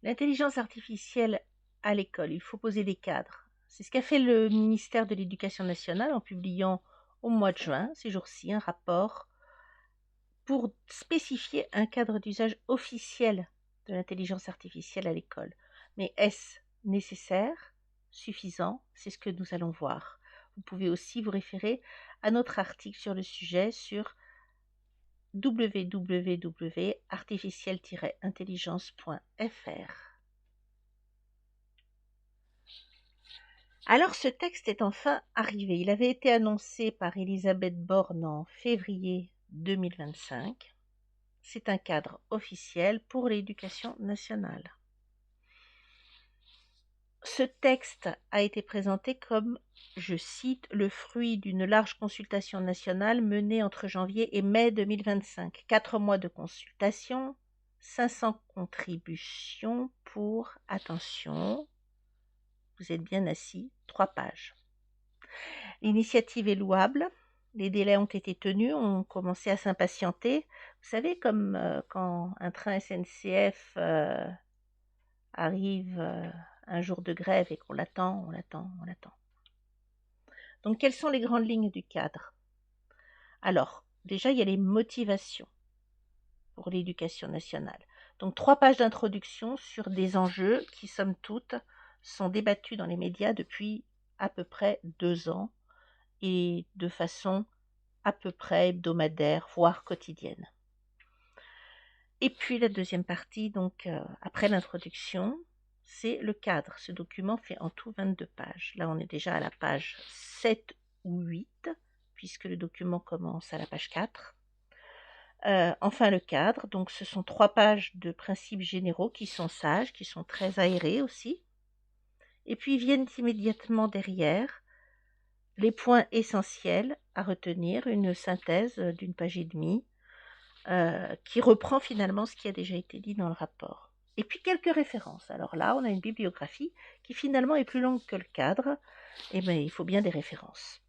L'intelligence artificielle à l'école, il faut poser des cadres. C'est ce qu'a fait le ministère de l'Éducation nationale en publiant au mois de juin, ces jours-ci, un rapport pour spécifier un cadre d'usage officiel de l'intelligence artificielle à l'école. Mais est-ce nécessaire, suffisant? C'est ce que nous allons voir. Vous pouvez aussi vous référer à notre article sur le sujet sur www.artificielle-intelligence.fr. Alors ce texte est enfin arrivé. Il avait été annoncé par Elisabeth Borne en février 2025. C'est un cadre officiel pour l'éducation nationale. Ce texte a été présenté comme, je cite, le fruit d'une large consultation nationale menée entre janvier et mai 2025. 4 mois de consultation, 500 contributions pour, attention, vous êtes bien assis, 3 pages. L'initiative est louable, les délais ont été tenus, on commençait à s'impatienter. Vous savez, comme quand un train SNCF arrive un jour de grève et qu'on l'attend, on l'attend, on l'attend. Donc, quelles sont les grandes lignes du cadre? Alors, déjà, il y a les motivations pour l'éducation nationale. Donc, 3 pages d'introduction sur des enjeux qui, somme toute, sont débattus dans les médias depuis à peu près 2 ans et de façon à peu près hebdomadaire, voire quotidienne. Et puis la deuxième partie, donc après l'introduction, c'est le cadre. Ce document fait en tout 22 pages. Là, on est déjà à la page 7 ou 8, puisque le document commence à la page 4. Enfin, le cadre, donc ce sont 3 pages de principes généraux qui sont sages, qui sont très aérés aussi. Et puis viennent immédiatement derrière les points essentiels à retenir, une synthèse d'une page et demie, qui reprend finalement ce qui a déjà été dit dans le rapport. Et puis quelques références. Alors là, on a une bibliographie qui finalement est plus longue que le cadre. Et bien, il faut bien des références.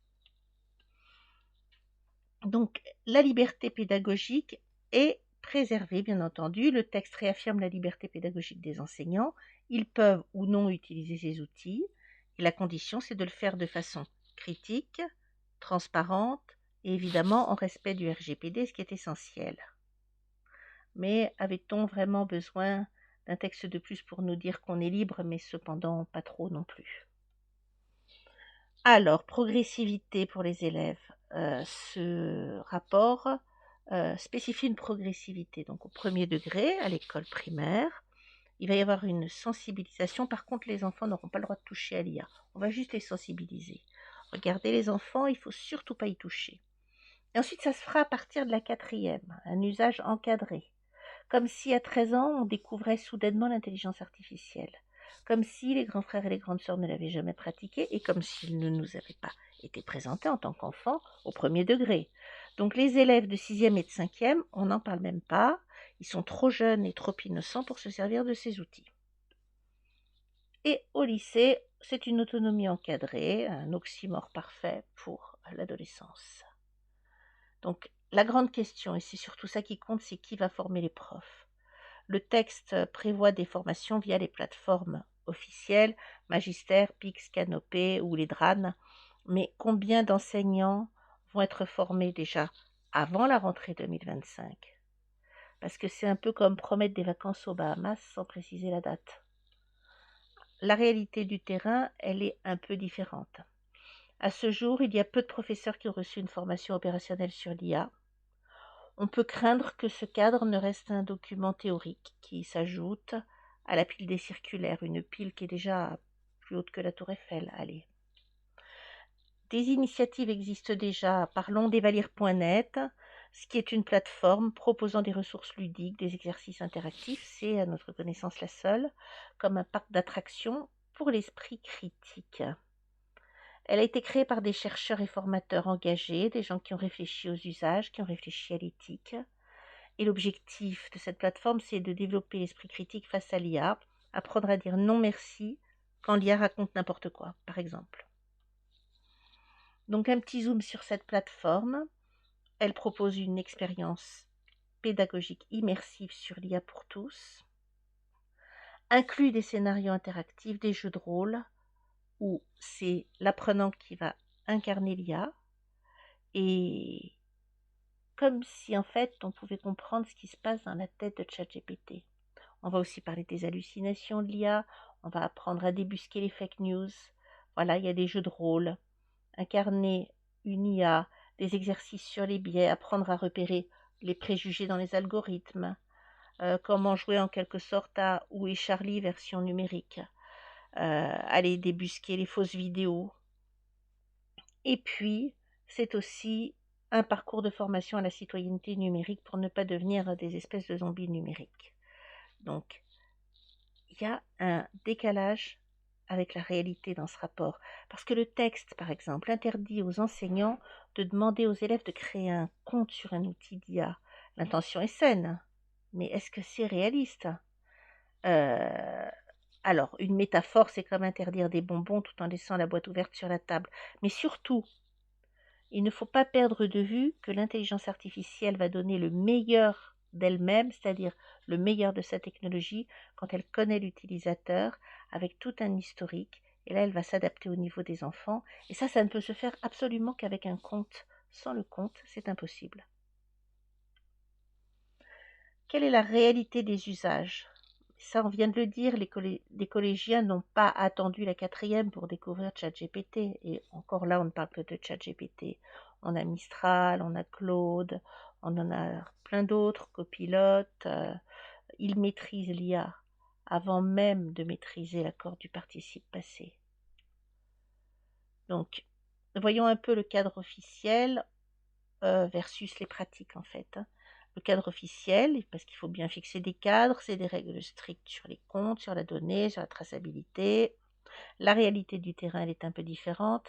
Donc, la liberté pédagogique est préservée, bien entendu. Le texte réaffirme la liberté pédagogique des enseignants. Ils peuvent ou non utiliser ces outils. Et la condition, c'est de le faire de façon critique, transparente et évidemment en respect du RGPD, ce qui est essentiel. Mais avait-on vraiment besoin d'un texte de plus pour nous dire qu'on est libre, mais cependant pas trop non plus? Alors, progressivité pour les élèves. Ce rapport spécifie une progressivité. Donc au premier degré, à l'école primaire, il va y avoir une sensibilisation. Par contre, les enfants n'auront pas le droit de toucher à l'IA. On va juste les sensibiliser. Regardez les enfants, il ne faut surtout pas y toucher. Et ensuite, ça se fera à partir de la 4e, un usage encadré. Comme si à 13 ans, on découvrait soudainement l'intelligence artificielle. Comme si les grands frères et les grandes sœurs ne l'avaient jamais pratiquée et comme s'ils ne nous avaient pas été présentés en tant qu'enfants au premier degré. Donc les élèves de 6e et de 5e, on n'en parle même pas. Ils sont trop jeunes et trop innocents pour se servir de ces outils. Et au lycée, c'est une autonomie encadrée, un oxymore parfait pour l'adolescence. Donc la grande question, et c'est surtout ça qui compte, c'est qui va former les profs. Le texte prévoit des formations via les plateformes officielles, Magistère, Pix, Canopé ou les DRAN, mais combien d'enseignants vont être formés déjà avant la rentrée 2025? Parce que c'est un peu comme promettre des vacances aux Bahamas sans préciser la date. La réalité du terrain, elle est un peu différente. À ce jour, il y a peu de professeurs qui ont reçu une formation opérationnelle sur l'IA. On peut craindre que ce cadre ne reste un document théorique qui s'ajoute à la pile des circulaires, une pile qui est déjà plus haute que la tour Eiffel. Allez. Des initiatives existent déjà. Parlons d'Evalir.net, ce qui est une plateforme proposant des ressources ludiques, des exercices interactifs, c'est à notre connaissance la seule, comme un parc d'attractions pour l'esprit critique. Elle a été créée par des chercheurs et formateurs engagés, des gens qui ont réfléchi aux usages, qui ont réfléchi à l'éthique. Et l'objectif de cette plateforme, c'est de développer l'esprit critique face à l'IA, apprendre à dire non merci quand l'IA raconte n'importe quoi, par exemple. Donc un petit zoom sur cette plateforme. Elle propose une expérience pédagogique immersive sur l'IA pour tous, inclut des scénarios interactifs, des jeux de rôle, où c'est l'apprenant qui va incarner l'IA, et comme si en fait on pouvait comprendre ce qui se passe dans la tête de ChatGPT. On va aussi parler des hallucinations de l'IA, on va apprendre à débusquer les fake news. Voilà, il y a des jeux de rôle, incarner une IA, des exercices sur les biais, apprendre à repérer les préjugés dans les algorithmes, comment jouer en quelque sorte à Où est Charlie version numérique, aller débusquer les fausses vidéos. Et puis, c'est aussi un parcours de formation à la citoyenneté numérique pour ne pas devenir des espèces de zombies numériques. Donc, il y a un décalage avec la réalité dans ce rapport. Parce que le texte, par exemple, interdit aux enseignants de demander aux élèves de créer un compte sur un outil d'IA. L'intention est saine, mais est-ce que c'est réaliste? Alors, une métaphore, c'est comme interdire des bonbons tout en laissant la boîte ouverte sur la table. Mais surtout, il ne faut pas perdre de vue que l'intelligence artificielle va donner le meilleur d'elle-même, c'est-à-dire le meilleur de sa technologie, quand elle connaît l'utilisateur, avec tout un historique. Et là, elle va s'adapter au niveau des enfants. Et ça ne peut se faire absolument qu'avec un compte. Sans le compte, c'est impossible. Quelle est la réalité des usages? Ça, on vient de le dire, les collégiens n'ont pas attendu la 4e pour découvrir ChatGPT. Et encore là, on ne parle que de ChatGPT. On a Mistral, on a Claude, on en a plein d'autres, Copilote. Ils maîtrisent l'IA avant même de maîtriser l'accord du participe passé. Donc, voyons un peu le cadre officiel versus les pratiques en fait. Le cadre officiel, parce qu'il faut bien fixer des cadres, c'est des règles strictes sur les comptes, sur la donnée, sur la traçabilité. La réalité du terrain, elle est un peu différente.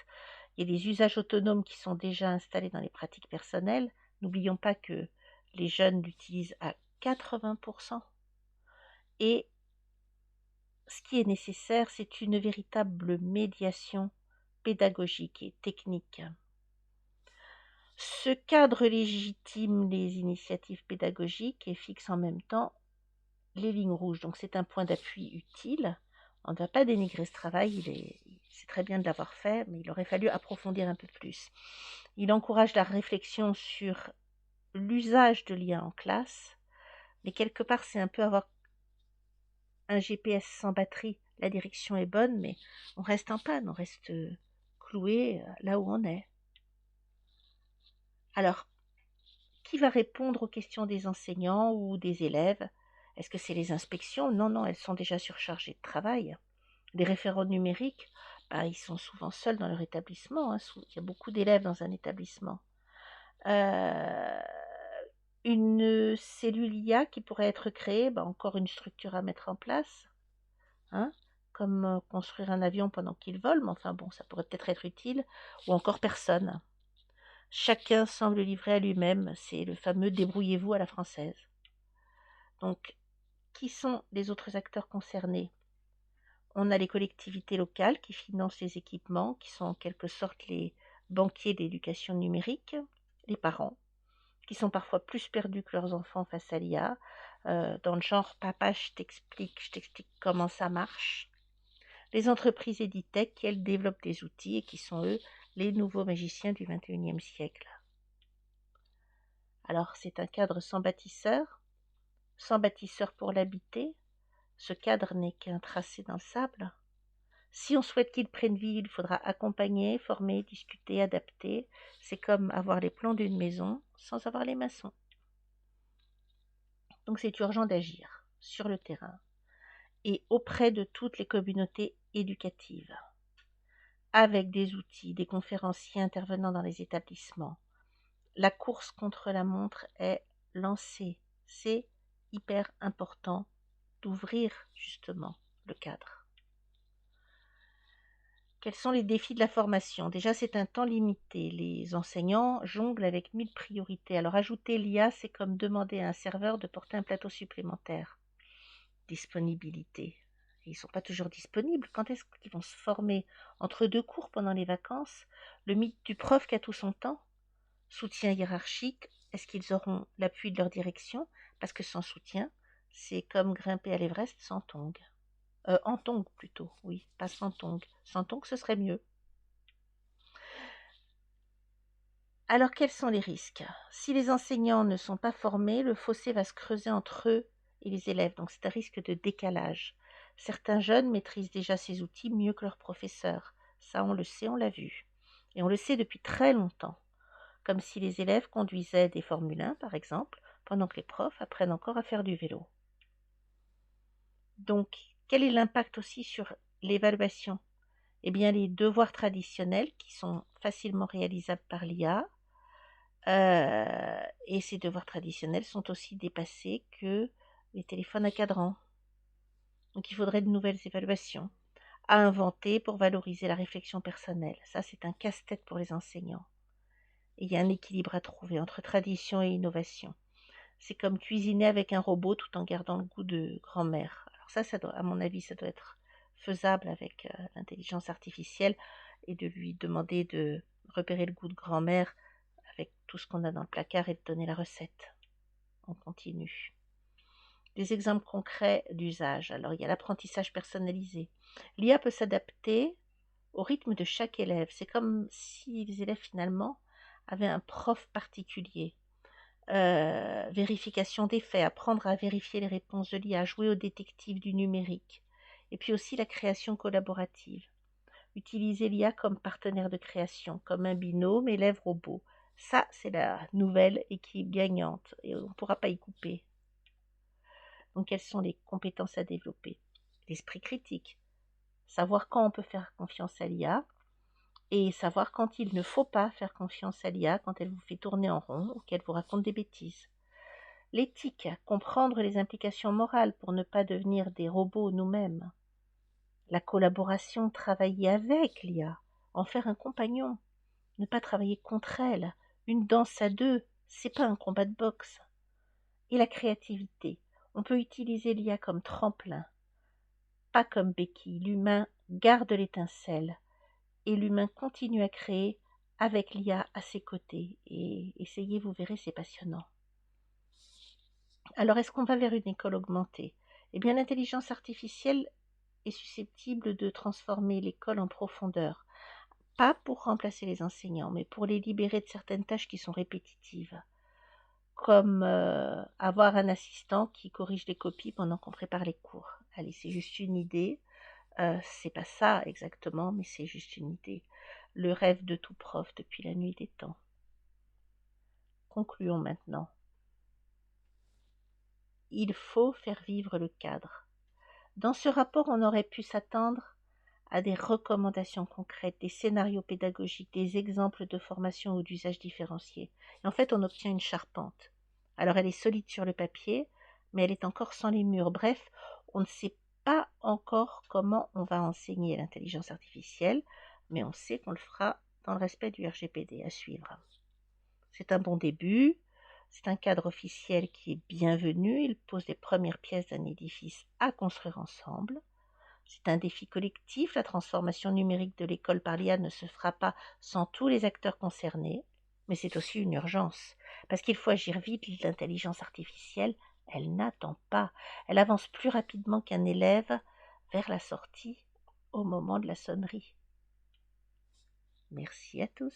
Il y a des usages autonomes qui sont déjà installés dans les pratiques personnelles. N'oublions pas que les jeunes l'utilisent à 80%. Et ce qui est nécessaire, c'est une véritable médiation pédagogique et technique. Ce cadre légitime les initiatives pédagogiques et fixe en même temps les lignes rouges. Donc c'est un point d'appui utile. On ne va pas dénigrer ce travail, c'est très bien de l'avoir fait, mais il aurait fallu approfondir un peu plus. Il encourage la réflexion sur l'usage de l'IA en classe, mais quelque part c'est un peu avoir un GPS sans batterie. La direction est bonne, mais on reste en panne, on reste cloué là où on est. Alors, qui va répondre aux questions des enseignants ou des élèves? Est-ce que c'est les inspections? Non, non, elles sont déjà surchargées de travail. Les référents numériques, ils sont souvent seuls dans leur établissement. Il y a beaucoup d'élèves dans un établissement. Une cellule IA qui pourrait être créée, encore une structure à mettre en place, comme construire un avion pendant qu'il vole, mais enfin bon, ça pourrait peut-être être utile, ou encore personne. Chacun semble livré à lui-même, c'est le fameux débrouillez-vous à la française. Donc, qui sont les autres acteurs concernés? On a les collectivités locales qui financent les équipements, qui sont en quelque sorte les banquiers d'éducation numérique, les parents, qui sont parfois plus perdus que leurs enfants face à l'IA, dans le genre « papa, je t'explique comment ça marche ». Les entreprises EdTech qui, elles, développent des outils et qui sont, eux, les nouveaux magiciens du XXIe siècle. Alors, c'est un cadre sans bâtisseur pour l'habiter. Ce cadre n'est qu'un tracé dans le sable. Si on souhaite qu'il prenne vie, il faudra accompagner, former, discuter, adapter. C'est comme avoir les plans d'une maison sans avoir les maçons. Donc c'est urgent d'agir sur le terrain et auprès de toutes les communautés éducatives, avec des outils, des conférenciers intervenant dans les établissements. La course contre la montre est lancée. C'est hyper important d'ouvrir justement le cadre. Quels sont les défis de la formation? Déjà, c'est un temps limité. Les enseignants jonglent avec 1000 priorités. Alors, ajouter l'IA, c'est comme demander à un serveur de porter un plateau supplémentaire. Disponibilité. Ils ne sont pas toujours disponibles. Quand est-ce qu'ils vont se former? Entre deux cours pendant les vacances? Le mythe du prof qui a tout son temps? Soutien hiérarchique. Est-ce qu'ils auront l'appui de leur direction? Parce que sans soutien, c'est comme grimper à l'Everest sans tongs. En tongs plutôt, oui, pas sans tongs. Sans tongs, ce serait mieux. Alors, quels sont les risques? Si les enseignants ne sont pas formés, le fossé va se creuser entre eux et les élèves, donc c'est un risque de décalage. Certains jeunes maîtrisent déjà ces outils mieux que leurs professeurs. Ça, on le sait, on l'a vu. Et on le sait depuis très longtemps. Comme si les élèves conduisaient des Formule 1, par exemple, pendant que les profs apprennent encore à faire du vélo. Donc, quel est l'impact aussi sur l'évaluation? Eh bien, les devoirs traditionnels qui sont facilement réalisables par l'IA, et ces devoirs traditionnels sont aussi dépassés que les téléphones à cadran. Donc il faudrait de nouvelles évaluations à inventer pour valoriser la réflexion personnelle. Ça, c'est un casse-tête pour les enseignants. Et il y a un équilibre à trouver entre tradition et innovation. C'est comme cuisiner avec un robot tout en gardant le goût de grand-mère. Alors ça doit, à mon avis, ça doit être faisable avec l'intelligence artificielle et de lui demander de repérer le goût de grand-mère avec tout ce qu'on a dans le placard et de donner la recette. On continue. Des exemples concrets d'usage. Alors, il y a l'apprentissage personnalisé. L'IA peut s'adapter au rythme de chaque élève. C'est comme si les élèves, finalement, avaient un prof particulier. Vérification des faits, apprendre à vérifier les réponses de l'IA, jouer au détective du numérique. Et puis aussi la création collaborative. Utiliser l'IA comme partenaire de création, comme un binôme élève-robot. Ça, c'est la nouvelle équipe gagnante et on ne pourra pas y couper. Donc, quelles sont les compétences à développer? L'esprit critique, savoir quand on peut faire confiance à l'IA et savoir quand il ne faut pas faire confiance à l'IA, quand elle vous fait tourner en rond ou qu'elle vous raconte des bêtises. L'éthique, comprendre les implications morales pour ne pas devenir des robots nous-mêmes. La collaboration, travailler avec l'IA, en faire un compagnon, ne pas travailler contre elle. Une danse à deux, c'est pas un combat de boxe. Et la créativité, on peut utiliser l'IA comme tremplin, pas comme béquille. L'humain garde l'étincelle et l'humain continue à créer avec l'IA à ses côtés. Et essayez, vous verrez, c'est passionnant. Alors, est-ce qu'on va vers une école augmentée? Eh bien, l'intelligence artificielle est susceptible de transformer l'école en profondeur. Pas pour remplacer les enseignants, mais pour les libérer de certaines tâches qui sont répétitives. Comme avoir un assistant qui corrige les copies pendant qu'on prépare les cours. Allez, c'est juste une idée. C'est pas ça exactement, mais c'est juste une idée. Le rêve de tout prof depuis la nuit des temps. Concluons maintenant. Il faut faire vivre le cadre. Dans ce rapport, on aurait pu s'attendre à des recommandations concrètes, des scénarios pédagogiques, des exemples de formation ou d'usage différencié. Et en fait, on obtient une charpente. Alors, elle est solide sur le papier, mais elle est encore sans les murs. Bref, on ne sait pas encore comment on va enseigner l'intelligence artificielle, mais on sait qu'on le fera dans le respect du RGPD à suivre. C'est un bon début, c'est un cadre officiel qui est bienvenu, il pose les premières pièces d'un édifice à construire ensemble. C'est un défi collectif, la transformation numérique de l'école par l'IA ne se fera pas sans tous les acteurs concernés, mais c'est aussi une urgence, parce qu'il faut agir vite. L'intelligence artificielle, elle n'attend pas, elle avance plus rapidement qu'un élève vers la sortie au moment de la sonnerie. Merci à tous.